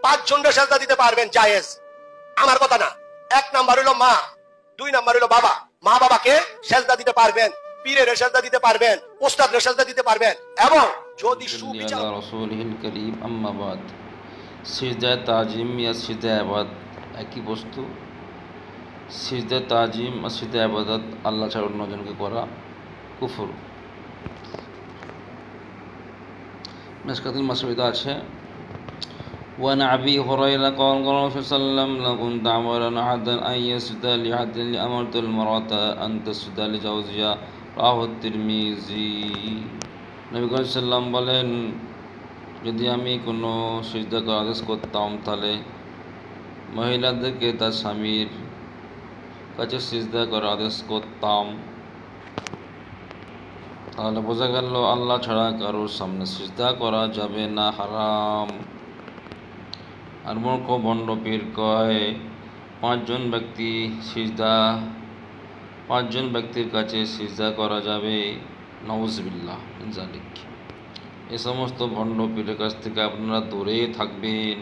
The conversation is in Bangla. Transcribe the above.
পাঁচজনের সেজদা দিতে পারবেন, জায়েজ, আমার কথা না। এক নাম্বার হলো মা, দুই নাম্বার হলো বাবা। মা বাবাকে সেজদা দিতে পারবেন, পীরের সেজদা দিতে পারবেন, ওস্তাদের সেজদা দিতে পারবেন। এবং যদি সুবিচার রাসূলিল কারীম আম্মা বাদ, সিজদা তাজিম ইয়া সিজদা ইবাদত একই বস্তু। সিজদা তাজিম আর সিজদা ইবাদত আল্লাহ ছাড়া অন্যজনকে করা কুফর। মিশকাতুল মাসবিদা আছে। وعن أبي هريرة قال قال الرسول صلى الله عليه وسلم لو كنت أمرا أحدا أن يسجد لأحد لأمرت المرأة أن تسجد لزوجها রাহ তিরমিজি। নবী করিম সাল্লাম বলেন, যদি আমি কোনো সিজদা করার আদেশ করতাম তাহলে মহিলাদেরকে তার স্বামীর কাছে সিজদা করার আদেশ করতাম। তাহলে বোঝা গেল আল্লাহ ছাড়া কারোর সামনে সিজদা করা যাবে না, হারাম। আর মূর্খ ভণ্ড পীর কয় পাঁচজন ব্যক্তির কাছে সিজদা করা যাবে। নাউজুবিল্লাহ মিন যালিক। এ সমস্ত ভণ্ড পীরের কাছ থেকে আপনারা দূরে থাকবেন।